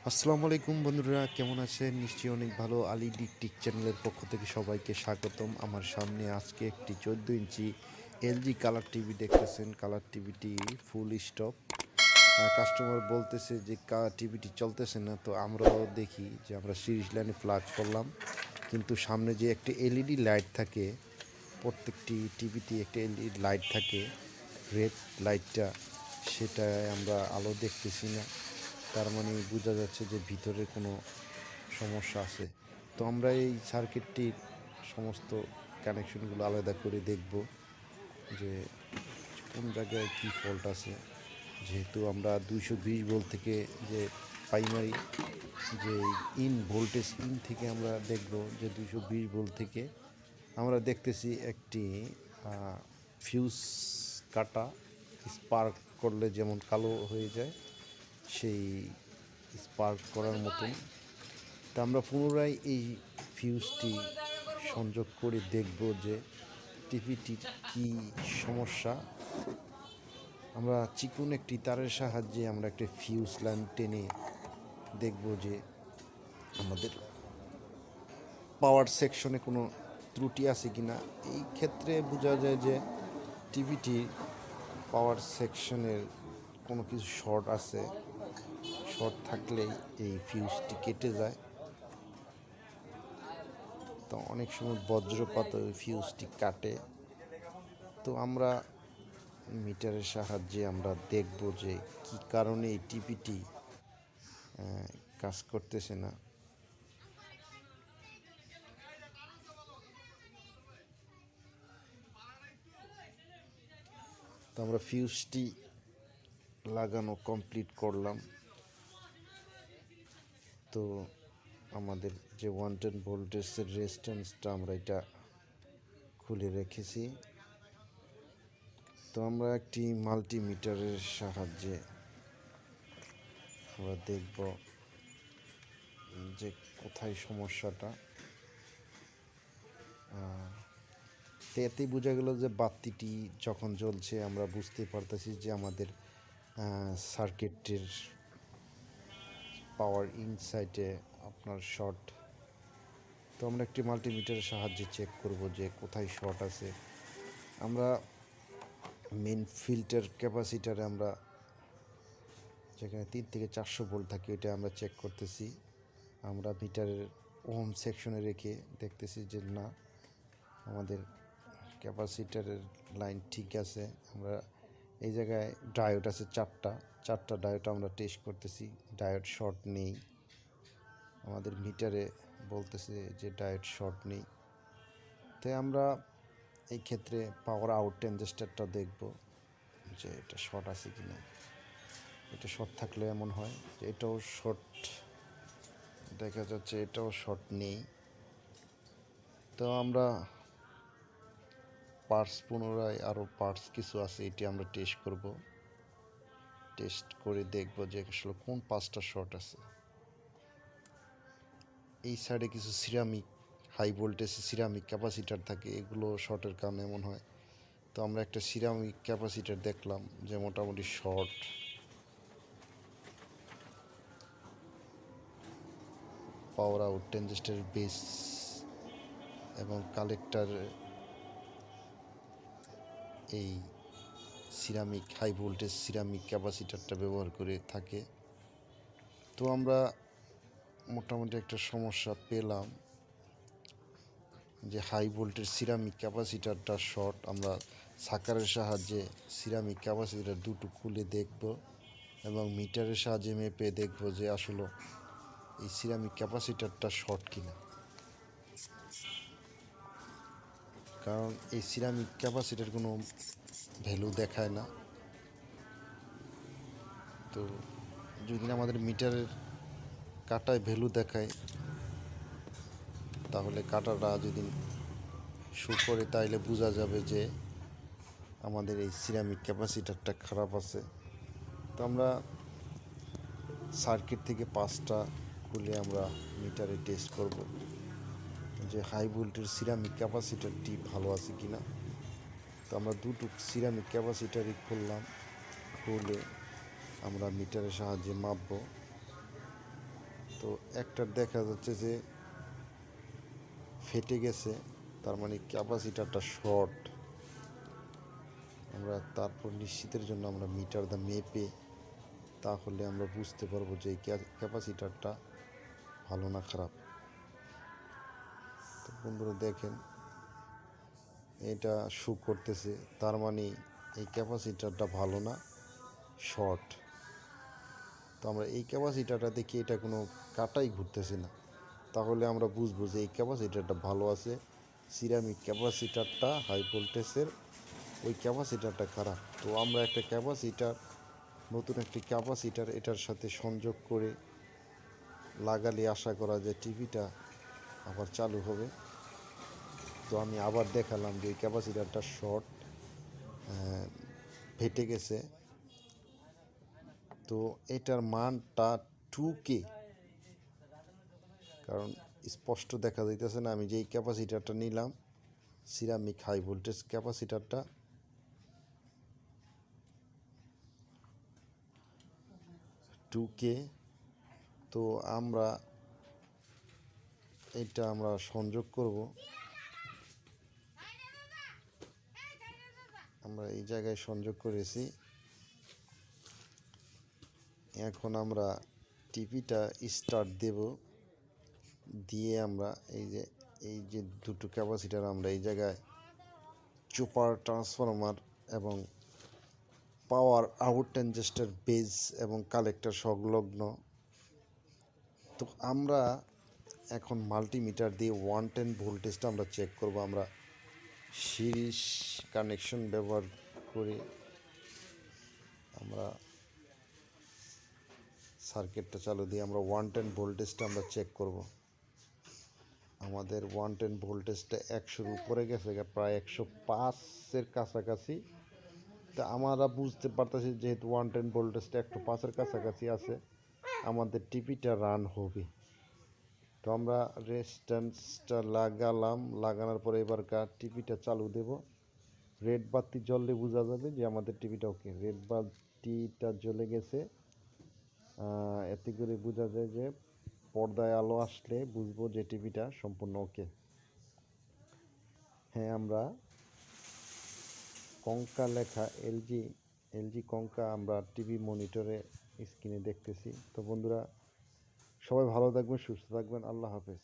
আসসালামু আলাইকুম বন্ধুরা, কেমন আছেন? নিশ্চয়ই অনেক ভালো। আলী টিক চ্যানেলের পক্ষ থেকে সবাইকে স্বাগতম। আমার সামনে আজকে একটি 14 ইঞ্চি এলজি কালার টিভি দেখতেছেন। কালার টিভিটি ফুল স্টপ। কাস্টমার বলতেছে যে টিভিটি চলতেছে না, তো আমরাও দেখি যে আমরা সিরিজ লাইনে প্লাগ করলাম, কিন্তু সামনে যে একটি এলইডি লাইট থাকে, প্রত্যেকটি টিভিতে একটা এলইডি লাইট থাকে, রেড লাইটটা, সেটায় আমরা আলো দেখতেছি না। তার মানে বোঝা যাচ্ছে যে ভিতরে কোনো সমস্যা আছে। তো আমরা এই সার্কিটটির সমস্ত কানেকশনগুলো আলাদা করে দেখব যে কোন জায়গায় কী ফল্ট আছে। যেহেতু আমরা 220 ভোল্ট থেকে যে প্রাইমারি যে ভোল্টেজ থেকে আমরা দেখব যে 220 ভোল্ট থেকে আমরা দেখতেছি একটি ফিউজ কাটা, স্পার্ক করলে যেমন কালো হয়ে যায়, সেই স্পার্ক করার মতন। তা আমরা পুনরায় এই ফিউজটি সংযোগ করে দেখব যে টিভিটির কী সমস্যা। আমরা চিকন একটি তারের সাহায্যে আমরা একটা ফিউজ লাইন টেনে দেখব যে আমাদের পাওয়ার সেকশনে কোনো ত্রুটি আছে কি না। এই ক্ষেত্রে বোঝা যায় যে টিভিটি পাওয়ার সেকশনের কোনো কিছু শর্ট আছে। শর্ট থাকলেই এই ফিউজটি কেটে যায়। তো অনেক সময় বজ্রপাত ওই ফিউজটি কাটে। তো আমরা মিটারের সাহায্যে আমরা দেখব যে কী কারণে এই টিভিটি কাজ করতেছে না। তো আমরা ফিউজটি লাগানো কমপ্লিট করলাম। তো আমাদের যে 110 ভোল্টেজের রেজিস্ট্যান্সটা আমরা এটা খুলে রেখেছি। তো আমরা একটি মাল্টিমিটারের সাহায্যে আমরা দেখব যে কোথায় সমস্যাটা। তো এতেই বোঝা গেল যে বাতিটি যখন জ্বলছে আমরা বুঝতে পারতেছি যে আমাদের সার্কিটের পাওয়ার ইনসাইটে আপনার শর্ট। তো আমরা একটি মাল্টিমিটারের সাহায্যে চেক করব যে কোথায় শর্ট আছে। আমরা মেন ফিল্টার ক্যাপাসিটারে আমরা যেখানে 3 থেকে 400 ভোল্ট থাকে এটা আমরা চেক করতেছি। আমরা মিটারের ওহম সেকশনে রেখে দেখতেছি যে না, আমাদের ক্যাপাসিটারের লাইন ঠিক আছে। আমরা এই জায়গায় ডায়োড আছে চারটা ডায়োড আমরা টেস্ট করতেছি, ডায়োড শর্ট নেই। আমাদের মিটারে বলতেছে যে ডায়োড শর্ট নেই। তাই আমরা এই ক্ষেত্রে পাওয়ার আউট ট্রানজিস্টরটা দেখব যে এটা শর্ট আছে কি না। এটা শর্ট থাকলে এমন হয় যে এটাও শর্ট দেখা যাচ্ছে, এটাও শর্ট নেই। তো আমরা পুনরায় আরও পার্টস কিছু আছে, এটি আমরা টেস্ট করব। টেস্ট করে দেখব যে আসলে কোন পাঁচটা শর্ট আছে। এই সাইডে কিছু ceramic high voltage ceramic capacitor থাকে, এগুলো শর্টের কারণে এমন হয়। তো আমরা একটা সিরামিক ক্যাপাসিটার দেখলাম যে মোটামুটি শর্ট। পাওয়ার আউট ট্রানজিস্টরের বেস এবং কালেক্টর এই সিরামিক হাই ভোল্টেজ সিরামিক ক্যাপাসিটারটা ব্যবহার করে থাকে। তো আমরা মোটামুটি একটা সমস্যা পেলাম যে হাই ভোল্টেজ সিরামিক ক্যাপাসিটারটা শর্ট। আমরা সাকারের সাহায্যে সিরামিক ক্যাপাসিটার দুটো খুলে দেখব এবং মিটারের সাহায্যে মেপে দেখব যে আসলে এই সিরামিক ক্যাপাসিটারটা শর্ট কিনা। কারণ এই সিরামিক ক্যাপাসিটার কোনো ভ্যালু দেখায় না। তো যদি আমাদের মিটারের কাটায় ভ্যালু দেখায়, তাহলে কাটাটা যদি শো করে তাহলে বোঝা যাবে যে আমাদের এই সিরামিক ক্যাপাসিটারটা খারাপ আছে। তো আমরা সার্কিট থেকে 5টা খুলে আমরা মিটারে টেস্ট করব যে হাই ভোল্টেজ সিরামিক ক্যাপাসিটারটি ভালো আছে কি না। তো আমরা দুটো সিরামিক ক্যাপাসিটারই খুললাম, খুলে আমরা মিটারের সাহায্যে মাপব তো একটা দেখা যাচ্ছে যে ফেটে গেছে, তার মানে ক্যাপাসিটারটা শর্ট। আমরা তারপর নিশ্চিতের জন্য আমরা মিটার দা মেপে তাহলে আমরা বুঝতে পারবো যে এই ক্যাপাসিটারটা ভালো না খারাপ। তো বন্ধুরা দেখেন এটা শো করতেছে, তার মানে এই ক্যাপাসিটারটা ভালো না, শর্ট। তো আমরা এই ক্যাপাসিটারটা দেখি এটা কোনো কাটাই ঘুরতেছে না, তাহলে আমরা বুঝবো যে এই ক্যাপাসিটারটা ভালো আছে। সিরামিক ক্যাপাসিটারটা হাই ভোল্টেজের, ওই ক্যাপাসিটারটা খারাপ। তো আমরা একটা ক্যাপাসিটার, নতুন একটি ক্যাপাসিটার এটার সাথে সংযোগ করে লাগালে আশা করা যায় টিভিটা আবার চালু হবে। তো আমি আবার দেখালাম যে এই ক্যাপাসিটারটা শর্ট, ফেটে গেছে। তো এটার মানটা 2K, কারণ স্পষ্ট দেখা যাইতেছে না। আমি যেই ক্যাপাসিটারটা নিলাম সিরামিক হাই ভোল্টেজ ক্যাপাসিটারটা, 2K। তো আমরা সংযোগ করব, আমরা এই জায়গায় সংযোগ করেছি। এখন আমরা টিভিটা স্টার্ট দেব, দিয়ে আমরা এই যে দুটো ক্যাপাসিটার আমরা এই জায়গায় সুপার ট্রান্সফরমার এবং পাওয়ার আউট ট্রানজিস্টর বেজ এবং কালেক্টর সংলগ্ন। তো আমরা এখন মাল্টিমিটার দিয়ে 110 ভোল্টেজটা আমরা চেক করব। আমরা সিরিজ কানেকশন ব্যবহার করে আমরা সার্কিটটা চালু দিয়ে আমরা 110 ভোল্টেজটা আমরা চেক করব। আমাদের 110 ভোল্টেজটা 100-র উপরে গেছে, প্রায় 105-এর কাছাকাছি। তা আমরা বুঝতে পারতেছি যেহেতু 110 ভোল্টেজটা 105-এর কাছাকাছি আছে, আমাদের টিভিটা রান হবে। তো আমরা রেজিস্ট্যান্সটা লাগানোর পরে এবারকার টিভিটা চালু দেব। রেড বাতি জ্বললে বোঝা যাবে যে আমাদের টিভিটা ওকে। রেড বাতিটা জ্বলে গেছে, এতে করে বোঝা যায় যে পর্দায় আলো আসলে বুঝবো যে টিভিটা সম্পূর্ণ ওকে। হ্যাঁ, আমরা কঙ্কা লেখা এলজি কঙ্কা আমরা টিভি মনিটরে স্ক্রিনে দেখতেছি। তো বন্ধুরা সবাই ভালো থাকবেন, সুস্থ থাকবেন, আল্লাহ হাফেজ।